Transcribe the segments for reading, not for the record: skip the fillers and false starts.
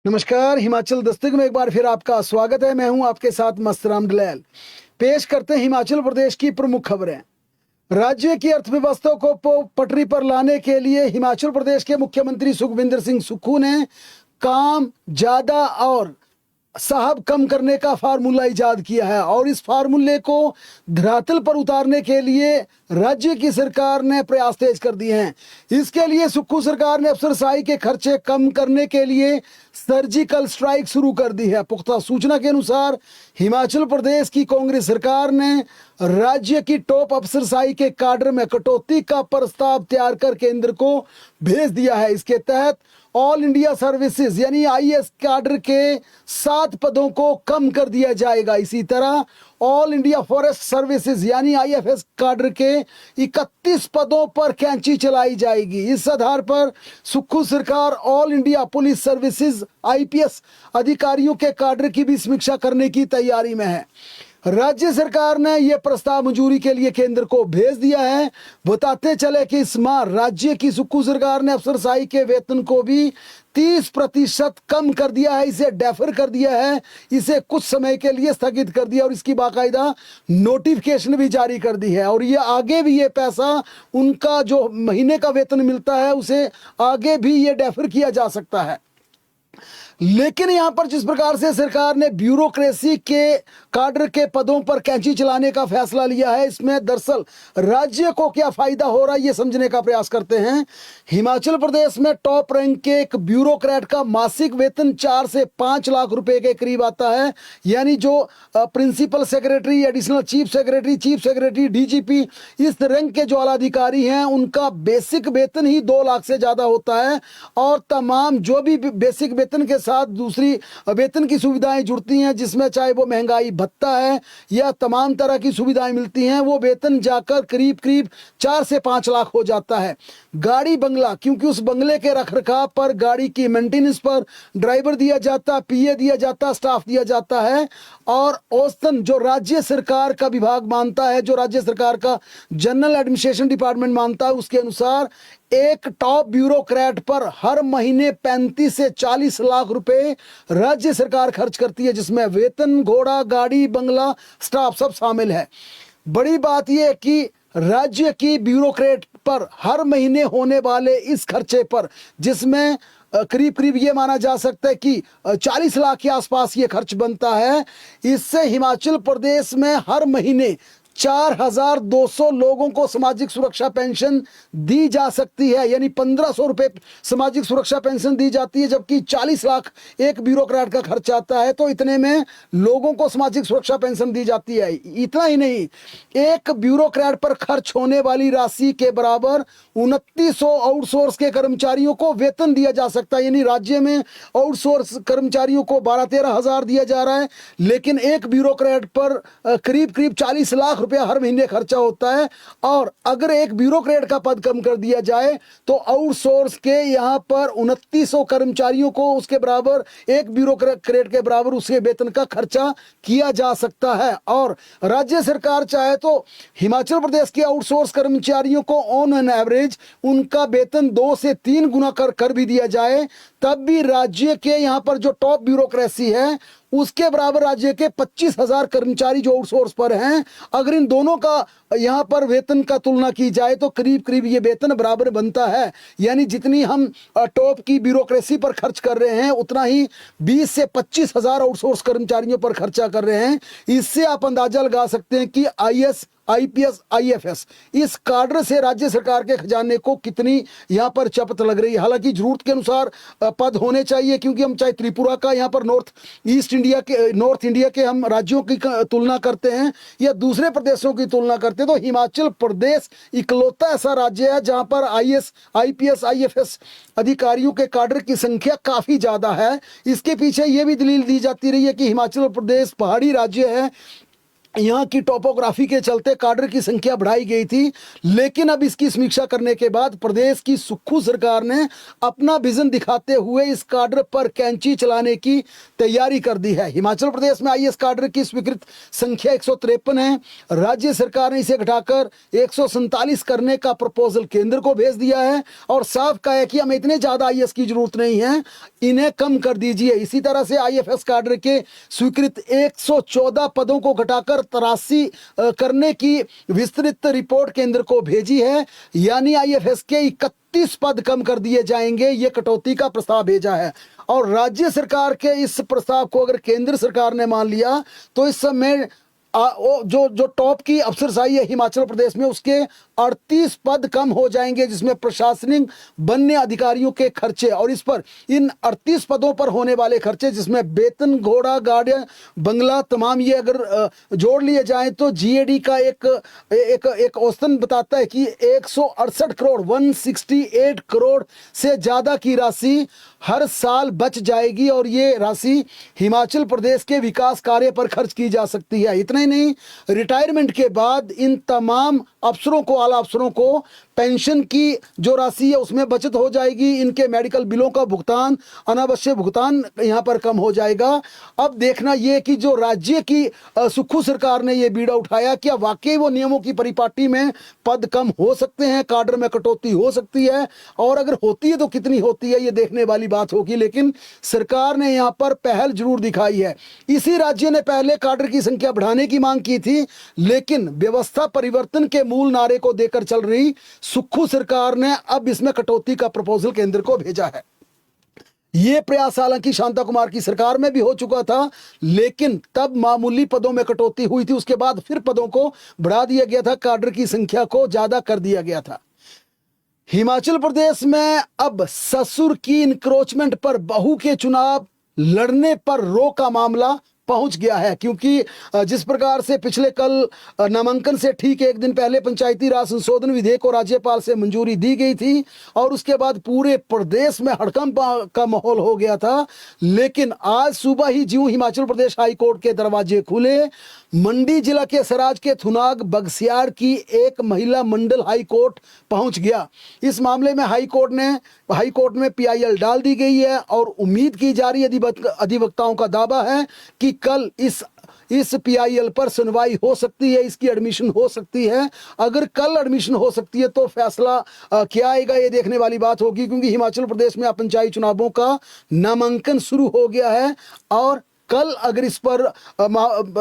नमस्कार। हिमाचल दस्तक में एक बार फिर आपका स्वागत है। मैं हूं आपके साथ मस्तराम डलैल। पेश करते हैं हिमाचल प्रदेश की प्रमुख खबरें। राज्य की अर्थव्यवस्था को पटरी पर लाने के लिए हिमाचल प्रदेश के मुख्यमंत्री सुखविंदर सिंह सुक्खू ने काम ज्यादा और साहब कम करने का फार्मूला इजाद किया है और इस फार्मूले को धरातल पर उतारने के लिए राज्य की सरकार ने प्रयास तेज कर दिए हैं। इसके लिए सुक्खू सरकार ने अफसरशाही के खर्चे कम करने के लिए सर्जिकल स्ट्राइक शुरू कर दी है। पुख्ता सूचना के अनुसार हिमाचल प्रदेश की कांग्रेस सरकार ने राज्य की टॉप अफसरशाही के काडर में कटौती का प्रस्ताव तैयार कर केंद्र को भेज दिया है। इसके तहत ऑल इंडिया सर्विसेज यानी आईएएस काडर के 7 पदों को कम कर दिया जाएगा। इसी तरह ऑल इंडिया फॉरेस्ट सर्विसेज यानी आईएफएस काडर के 31 पदों पर कैंची चलाई जाएगी। इस आधार पर सुक्खू सरकार all India police services IPS अधिकारियों के काडर की भी समीक्षा करने की तैयारी में है। राज्य सरकार ने यह प्रस्ताव मंजूरी के लिए केंद्र को भेज दिया है। बताते चले कि इस माह राज्य की सुक्खू सरकार ने अफसरशाही के वेतन को भी 30% कम कर दिया है, इसे डेफर कर दिया है, इसे कुछ समय के लिए स्थगित कर दिया और इसकी बाकायदा नोटिफिकेशन भी जारी कर दी है। और ये आगे भी ये पैसा उनका जो महीने का वेतन मिलता है उसे आगे भी ये डेफर किया जा सकता है। लेकिन यहां पर जिस प्रकार से सरकार ने ब्यूरोक्रेसी के काडर के पदों पर कैंची चलाने का फैसला लिया है, इसमें दरअसल राज्य को क्या फायदा हो रहा है ये समझने का प्रयास करते हैं। हिमाचल प्रदेश में टॉप रैंक के एक ब्यूरोक्रेट का मासिक वेतन 4 से 5 लाख रुपए के करीब आता है। यानी जो principal secretary, additional chief secretary, DGP, इस रैंक के जो आला अधिकारी हैं उनका बेसिक वेतन ही 2 लाख से ज्यादा होता है और तमाम जो भी बेसिक वेतन के साथ दूसरी वेतन की सुविधाएं जुड़ती हैं, जिसमें चाहे वो महंगाई भत्ता है या तमाम तरह की सुविधाएं मिलती हैं, वो वेतन जाकर करीब करीब 4 से 5 लाख हो जाता है। गाड़ी बंगला, क्योंकि उस बंगले के रखरखाव पर, गाड़ी की मेंटेनेंस पर ड्राइवर दिया जाता, पीए दिया जाता, स्टाफ दिया जाता है। और औसतन जो राज्य सरकार का विभाग मानता है, जो राज्य सरकार का जनरल एडमिनिस्ट्रेशन डिपार्टमेंट मानता है, उसके अनुसार एक टॉप ब्यूरोक्रेट पर हर महीने 35 से 40 लाख रुपए राज्य सरकार खर्च करती है, जिसमें वेतन, घोड़ा, गाड़ी, बंगला, स्टाफ सब शामिल है। बड़ी बात यह है कि राज्य की ब्यूरोक्रेट पर हर महीने होने वाले इस खर्चे पर, जिसमें करीब करीब ये माना जा सकता है कि 40 लाख के आसपास ये खर्च बनता है, इससे हिमाचल प्रदेश में हर महीने 4,200 लोगों को सामाजिक सुरक्षा पेंशन दी जा सकती है। यानी 1,500 रुपए सामाजिक सुरक्षा पेंशन दी जाती है, जबकि 40 लाख एक ब्यूरोक्रेट का खर्च आता है, तो इतने में लोगों को सामाजिक सुरक्षा पेंशन दी जाती है। इतना ही नहीं, एक ब्यूरोक्रेट पर खर्च होने वाली राशि के बराबर 2900 आउटसोर्स के कर्मचारियों को वेतन दिया जा सकता है। यानी राज्य में आउटसोर्स कर्मचारियों को 12-13 हजार दिया जा रहा है, लेकिन एक ब्यूरोक्रेट पर करीब करीब 40 लाख रुपया हर महीने खर्चा होता है। और अगर एक ब्यूरोक्रेट का पद कम कर दिया जाए तो आउटसोर्स के यहां पर 2900 कर्मचारियों को उसके बराबर, एक ब्यूरोक्रेट के बराबर उसके वेतन का खर्चा किया जा सकता है। और राज्य सरकार चाहे तो हिमाचल प्रदेश के आउटसोर्स कर्मचारियों को ऑन एन एवरेज उनका वेतन 2 से 3 गुना कर भी दिया जाए, तब भी राज्य के यहां पर जो टॉप ब्यूरोक्रेसी है उसके बराबर राज्य के 25,000 कर्मचारी जो आउटसोर्स पर हैं, अगर इन दोनों का यहां पर वेतन का तुलना की जाए तो करीब करीब ये वेतन बराबर बनता है। यानी जितनी हम टॉप की ब्यूरोक्रेसी पर खर्च कर रहे हैं, उतना ही 20 से 25,000 आउटसोर्स कर्मचारियों पर खर्चा कर रहे हैं। इससे आप अंदाजा लगा सकते हैं कि आईएएस, आईपीएस, आईएफएस इस काडर से राज्य सरकार के खजाने को कितनी यहां पर चपत लग रही है। हालांकि जरूरत के अनुसार पद होने चाहिए, क्योंकि हम चाहे त्रिपुरा का यहां पर नॉर्थ इंडिया के हम राज्यों की तुलना करते हैं या दूसरे प्रदेशों की तुलना करते हैं, तो हिमाचल प्रदेश इकलौता ऐसा राज्य है जहां पर आईएएस, आईपीएस, आईएफएस अधिकारियों के काडर की संख्या काफी ज्यादा है। इसके पीछे यह भी दलील दी जाती रही है कि हिमाचल प्रदेश पहाड़ी राज्य है, यहाँ की टोपोग्राफी के चलते काडर की संख्या बढ़ाई गई थी, लेकिन अब इसकी समीक्षा करने के बाद प्रदेश की सुक्खू सरकार ने अपना विजन दिखाते हुए इस काडर पर कैंची चलाने की तैयारी कर दी है। हिमाचल प्रदेश में आईएएस काडर की स्वीकृत संख्या 153 है। राज्य सरकार ने इसे घटाकर 147 करने का प्रपोजल केंद्र को भेज दिया है और साफ कहा है कि हमें इतने ज्यादा आईएएस की जरूरत नहीं है, इन्हें कम कर दीजिए। इसी तरह से आईएफएस काडर के स्वीकृत 114 पदों को घटाकर 83 करने की विस्तृत रिपोर्ट केंद्र को भेजी है, यानी आईएफएस के 31 पद कम कर दिए जाएंगे। ये कटौती का प्रस्ताव भेजा है और राज्य सरकार के इस प्रस्ताव को अगर केंद्र सरकार ने मान लिया तो इस समय जो टॉप की अफसरशाही है हिमाचल प्रदेश में, उसके 38 पद कम हो जाएंगे, जिसमें प्रशासनिक वन्य अधिकारियों के खर्चे और इस पर इन 38 पदों पर होने वाले खर्चे, जिसमें वेतन, घोड़ा गाड़ी, बंगला, तमाम ये अगर जोड़ लिए जाएं तो जीएडी का एक औसतन बताता है कि 168 करोड़ 168 करोड़ से ज्यादा की राशि हर साल बच जाएगी और ये राशि हिमाचल प्रदेश के विकास कार्य पर खर्च की जा सकती है। इतना ही नहीं, रिटायरमेंट के बाद इन तमाम अफसरों को, आला अफसरों को पेंशन की जो राशि है उसमें बचत हो जाएगी। इनके मेडिकल बिलों का भुगतान, अनावश्यक भुगतान यहाँ पर कम हो जाएगा। अब देखना ये कि जो राज्य की सुक्खू सरकार ने ये बीड़ा उठाया, क्या वाकई वो नियमों की परिपाटी में पद कम हो सकते हैं, काडर में कटौती हो सकती है, और अगर होती है तो कितनी होती है, ये देखने वाली बात होगी। लेकिन सरकार ने यहाँ पर पहल जरूर दिखाई है। इसी राज्य ने पहले काडर की संख्या बढ़ाने की मांग की थी, लेकिन व्यवस्था परिवर्तन के मूल नारे को देकर चल रही सुक्खू सरकार ने अब इसमें कटौती का प्रपोजल केंद्र को भेजा है। ये प्रयास हालांकि शांता कुमार की सरकार में भी हो चुका था, लेकिन तब मामूली पदों में कटौती हुई थी, उसके बाद फिर पदों को बढ़ा दिया गया था, काडर की संख्या को ज्यादा कर दिया गया था। हिमाचल प्रदेश में अब ससुर की इंक्रोचमेंट पर बहू के चुनाव लड़ने पर रोक का मामला पहुंच गया है, क्योंकि जिस प्रकार से पिछले कल नामांकन से ठीक एक दिन पहले पंचायती राज संशोधन विधेयक को राज्यपाल से मंजूरी दी गई थी और उसके बाद पूरे प्रदेश में हड़कंप का माहौल हो गया था, लेकिन आज सुबह ही ज्यों हिमाचल प्रदेश हाई कोर्ट के दरवाजे खुले, मंडी जिला के सराज के थुनाग बगसियाड़ की एक महिला मंडल हाई कोर्ट पहुंच गया। इस मामले में हाई कोर्ट में पीआईएल डाल दी गई है और उम्मीद की जा रही है, अधिवक्ताओं का दावा है कि कल इस पीआईएल पर सुनवाई हो सकती है, इसकी एडमिशन हो सकती है। अगर कल एडमिशन हो सकती है तो फैसला क्या आएगा ये देखने वाली बात होगी, क्योंकि हिमाचल प्रदेश में पंचायती चुनावों का नामांकन शुरू हो गया है और कल अगर इस पर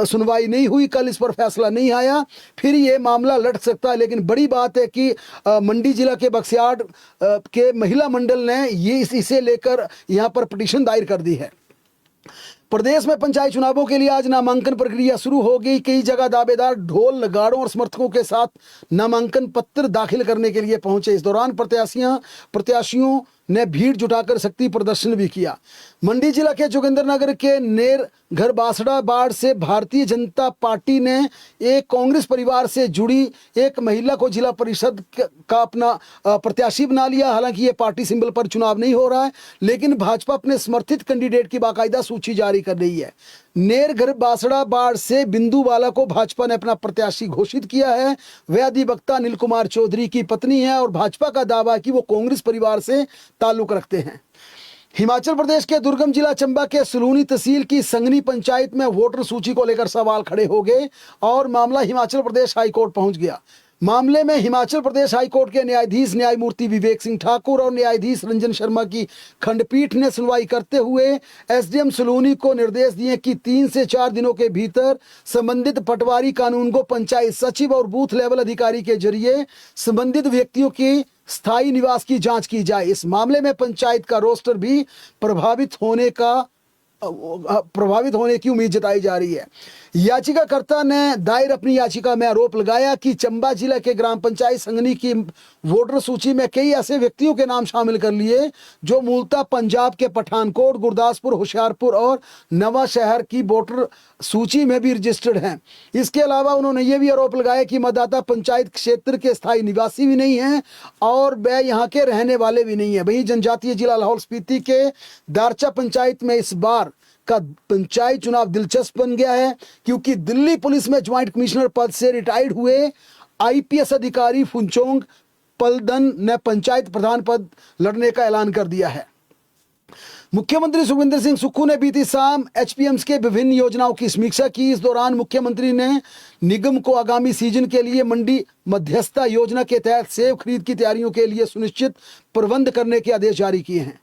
सुनवाई नहीं हुई, कल इस पर फैसला नहीं आया, फिर ये मामला लट सकता है। लेकिन बड़ी बात है कि मंडी जिला के बगसियाड़ के महिला मंडल ने इसे लेकर यहाँ पर पिटीशन दायर कर दी है। प्रदेश में पंचायत चुनावों के लिए आज नामांकन प्रक्रिया शुरू हो गई। कई जगह दावेदार ढोल, नगाड़ों और समर्थकों के साथ नामांकन पत्र दाखिल करने के लिए पहुंचे। इस दौरान प्रत्याशियों ने भीड़ जुटाकर शक्ति प्रदर्शन भी किया। मंडी जिला के जोगिंद्रनगर के नेर घर बासड़ा बाढ़ से भारतीय जनता पार्टी ने एक कांग्रेस परिवार से जुड़ी एक महिला को जिला परिषद का अपना प्रत्याशी बना लिया। हालांकि ये पार्टी सिंबल पर चुनाव नहीं हो रहा है, लेकिन भाजपा अपने समर्थित कैंडिडेट की बाकायदा सूची जारी कर रही है। नेर घर बासड़ा बाढ़ से बिंदुवाला को भाजपा ने अपना प्रत्याशी घोषित किया है। वह अधिवक्ता अनिल कुमार चौधरी की पत्नी है और भाजपा का दावा है कि वो कांग्रेस परिवार से ताल्लुक रखते हैं। हिमाचल प्रदेश के दुर्गम जिला चंबा के सलूनी तहसील की संगनी पंचायत में वोटर सूची को लेकर सवाल खड़े हो गए और मामला हिमाचल प्रदेश हाई कोर्ट पहुंच गया। मामले में हिमाचल प्रदेश हाई कोर्ट के न्यायाधीश न्यायमूर्ति विवेक सिंह ठाकुर और न्यायाधीश रंजन शर्मा की खंडपीठ ने सुनवाई करते हुए एसडीएम सलूनी को निर्देश दिए कि 3 से 4 दिनों के भीतर संबंधित पटवारी कानून को पंचायत सचिव और बूथ लेवल अधिकारी के जरिए संबंधित व्यक्तियों की स्थायी निवास की जांच की जाए। इस मामले में पंचायत का रोस्टर भी प्रभावित होने की उम्मीद जताई जा रही है। याचिकाकर्ता ने दायर अपनी याचिका में आरोप लगाया कि चंबा जिला के ग्राम पंचायत संगनी की वोटर सूची में कई ऐसे व्यक्तियों के नाम शामिल कर लिए जो मूलतः पंजाब के पठानकोट, गुरदासपुर, होशियारपुर और नवा शहर की वोटर सूची में भी रजिस्टर्ड हैं। इसके अलावा उन्होंने ये भी आरोप लगाया कि मतदाता पंचायत क्षेत्र के स्थायी निवासी भी नहीं हैं और वह यहाँ के रहने वाले भी नहीं है। वहीं जनजातीय जिला लाहौल स्पीति के दारचा पंचायत में इस बार का पंचायत चुनाव दिलचस्प बन गया है, क्योंकि दिल्ली पुलिस में ज्वाइंट कमिश्नर पद से रिटायर्ड हुए आईपीएस अधिकारी फुनचोंग पलदन ने पंचायत प्रधान पद लड़ने का ऐलान कर दिया है। मुख्यमंत्री सुखविंदर सिंह सुक्खू ने बीती शाम एचपीएम्स के विभिन्न योजनाओं की समीक्षा की। इस दौरान मुख्यमंत्री ने निगम को आगामी सीजन के लिए मंडी मध्यस्थता योजना के तहत सेब खरीद की तैयारियों के लिए सुनिश्चित प्रबंध करने के आदेश जारी किए हैं।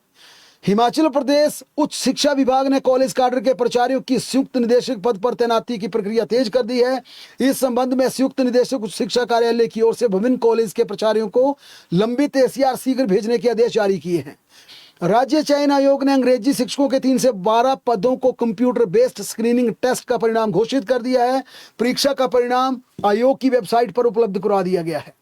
हिमाचल प्रदेश उच्च शिक्षा विभाग ने कॉलेज काडर के प्राचार्यों की संयुक्त निदेशक पद पर तैनाती की प्रक्रिया तेज कर दी है। इस संबंध में संयुक्त निदेशक उच्च शिक्षा कार्यालय की ओर से विभिन्न कॉलेज के प्राचार्यों को लंबित एसीआर शीघ्र भेजने के आदेश जारी किए हैं। राज्य चयन आयोग ने अंग्रेजी शिक्षकों के 3 से 12 पदों को कंप्यूटर बेस्ड स्क्रीनिंग टेस्ट का परिणाम घोषित कर दिया है। परीक्षा का परिणाम आयोग की वेबसाइट पर उपलब्ध करा दिया गया है।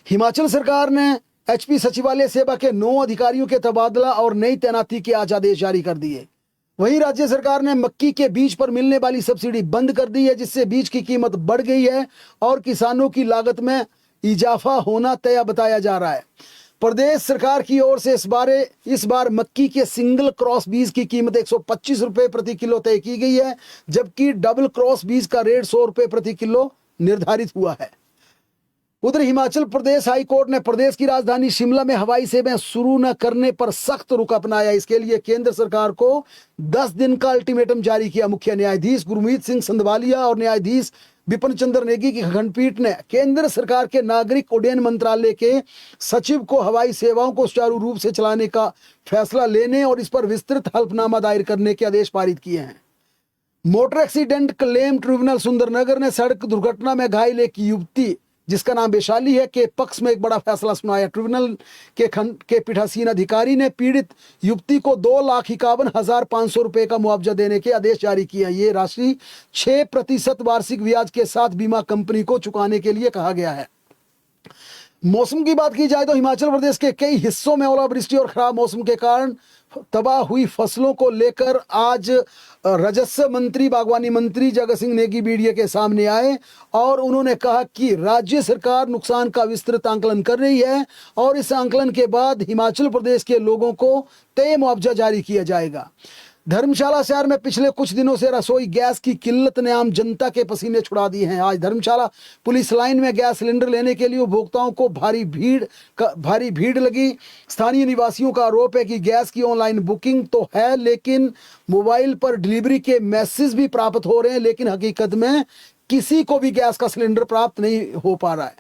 हिमाचल सरकार ने एचपी सचिवालय सेवा के 9 अधिकारियों के तबादला और नई तैनाती के आज आदेश जारी कर दिए। वहीं राज्य सरकार ने मक्की के बीज पर मिलने वाली सब्सिडी बंद कर दी है, जिससे बीज की कीमत बढ़ गई है और किसानों की लागत में इजाफा होना तय बताया जा रहा है। प्रदेश सरकार की ओर से इस बार मक्की के सिंगल क्रॉस बीज की कीमत 125 रुपए प्रति किलो तय की गई है, जबकि डबल क्रॉस बीज का रेट 100 रुपए प्रति किलो निर्धारित हुआ है। उधर हिमाचल प्रदेश हाई कोर्ट ने प्रदेश की राजधानी शिमला में हवाई सेवाएं शुरू न करने पर सख्त रुख अपनाया। इसके लिए केंद्र सरकार को 10 दिन का अल्टीमेटम जारी किया। मुख्य न्यायाधीश गुरमीत सिंह संधवालिया और न्यायाधीश विपिन चंद्र नेगी की खंडपीठ ने केंद्र सरकार के नागरिक उड्डयन मंत्रालय के सचिव को हवाई सेवाओं को सुचारू रूप से चलाने का फैसला लेने और इस पर विस्तृत हल्फनामा दायर करने के आदेश पारित किए हैं। Motor accident claim tribunal Sundernagar ने सड़क दुर्घटना में घायल एक युवती जिसका नाम वैशाली है के पक्ष में एक बड़ा फैसला सुनाया। ट्रिब्यूनल के खंड के पीठासीन अधिकारी ने पीड़ित युवती को 2,51,500 रुपए का मुआवजा देने के आदेश जारी किए। ये राशि 6% वार्षिक ब्याज के साथ बीमा कंपनी को चुकाने के लिए कहा गया है। मौसम की बात की जाए तो हिमाचल प्रदेश के कई हिस्सों में ओलावृष्टि और खराब मौसम के कारण तबाह हुई फसलों को लेकर आज राजस्व मंत्री बागवानी मंत्री जगत सिंह नेगी मीडिया के सामने आए और उन्होंने कहा कि राज्य सरकार नुकसान का विस्तृत आंकलन कर रही है और इस आंकलन के बाद हिमाचल प्रदेश के लोगों को तय मुआवजा जारी किया जाएगा। धर्मशाला शहर में पिछले कुछ दिनों से रसोई गैस की किल्लत ने आम जनता के पसीने छुड़ा दिए हैं। आज धर्मशाला पुलिस लाइन में गैस सिलेंडर लेने के लिए उपभोक्ताओं को भारी भीड़ लगी। स्थानीय निवासियों का आरोप है कि गैस की ऑनलाइन बुकिंग तो है, लेकिन मोबाइल पर डिलीवरी के मैसेज भी प्राप्त हो रहे हैं, लेकिन हकीकत में किसी को भी गैस का सिलेंडर प्राप्त नहीं हो पा रहा है।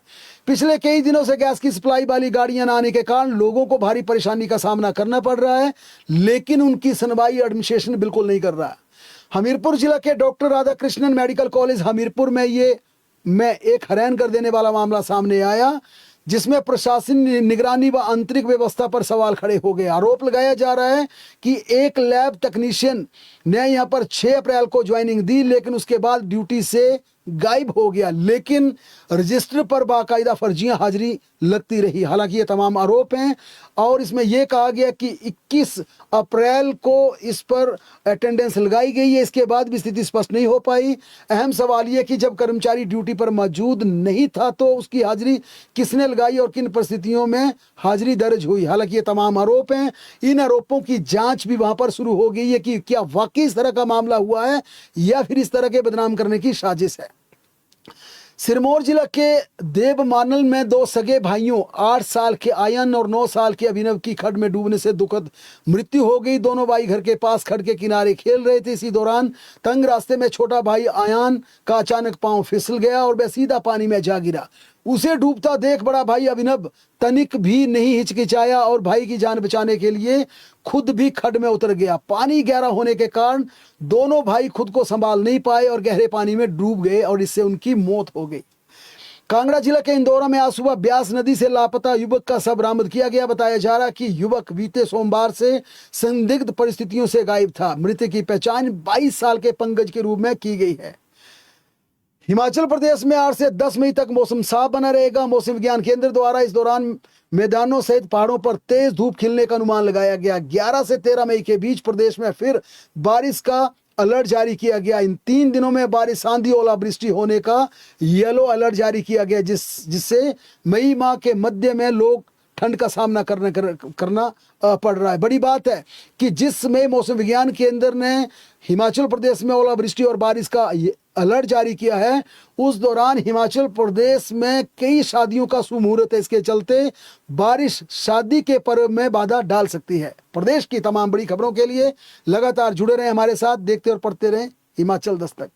पिछले कई दिनों से गैस की सप्लाई वाली गाड़ियां न आने के कारण लोगों को भारी परेशानी का सामना करना पड़ रहा है, लेकिन उनकी सुनवाई एडमिनिस्ट्रेशन बिल्कुल नहीं कर रहा है। हमीरपुर जिला के doctor Radhakrishnan medical college Hamirpur में एक हैरान कर देने वाला मामला सामने आया, जिसमें प्रशासनिक निगरानी व आंतरिक व्यवस्था पर सवाल खड़े हो गए। आरोप लगाया जा रहा है कि एक लैब टेक्नीशियन ने यहां पर 6 अप्रैल को ज्वाइनिंग दी, लेकिन उसके बाद ड्यूटी से गायब हो गया, लेकिन रजिस्टर पर बाकायदा फर्जियां हाजिरी लगती रही। हालांकि ये तमाम आरोप हैं और इसमें यह कहा गया कि 21 अप्रैल को इस पर अटेंडेंस लगाई गई है, इसके बाद भी स्थिति स्पष्ट नहीं हो पाई। अहम सवाल यह कि जब कर्मचारी ड्यूटी पर मौजूद नहीं था तो उसकी हाजिरी किसने लगाई और किन परिस्थितियों में हाजिरी दर्ज हुई। हालांकि ये तमाम आरोप हैं, इन आरोपों की जांच भी वहां पर शुरू हो गई है कि क्या वाकई इस तरह का मामला हुआ है या फिर इस तरह के बदनाम करने की साजिश है। सिरमौर जिला के देवमानल में 2 सगे भाइयों 8 साल के आयन और 9 साल के अभिनव की खड्ड में डूबने से दुखद मृत्यु हो गई। दोनों भाई घर के पास खड्ड के किनारे खेल रहे थे। इसी दौरान तंग रास्ते में छोटा भाई आयन का अचानक पांव फिसल गया और वह सीधा पानी में जा गिरा। उसे डूबता देख बड़ा भाई अभिनव तनिक भी नहीं हिचकिचाया और भाई की जान बचाने के लिए खुद भी खड्ड में उतर गया। पानी गहरा होने के कारण दोनों भाई खुद को संभाल नहीं पाए और गहरे पानी में डूब गए और इससे उनकी मौत हो गई। कांगड़ा जिला के इंदौरा में आज सुबह ब्यास नदी से लापता युवक का शव बरामद किया गया। बताया जा रहा कि युवक बीते सोमवार से संदिग्ध परिस्थितियों से गायब था। मृतक की पहचान 22 साल के पंकज के रूप में की गई है। हिमाचल प्रदेश में 8 से 10 मई तक मौसम साफ बना रहेगा। मौसम विज्ञान केंद्र द्वारा इस दौरान मैदानों सहित पहाड़ों पर तेज धूप खिलने का अनुमान लगाया गया। 11 से 13 मई के बीच प्रदेश में फिर बारिश का अलर्ट जारी किया गया। इन 3 दिनों में बारिश, आंधी, ओलावृष्टि होने का येलो अलर्ट जारी किया गया, जिससे मई माह के मध्य में लोग ठंड का सामना करना पड़ रहा है। बड़ी बात है कि जिस समय मौसम विज्ञान केंद्र ने हिमाचल प्रदेश में ओलावृष्टि और बारिश का अलर्ट जारी किया है, उस दौरान हिमाचल प्रदेश में कई शादियों का सुमुहूर्त है। इसके चलते बारिश शादी के पर्व में बाधा डाल सकती है। प्रदेश की तमाम बड़ी खबरों के लिए लगातार जुड़े रहें हमारे साथ, देखते और पढ़ते रहें हिमाचल दस्तक।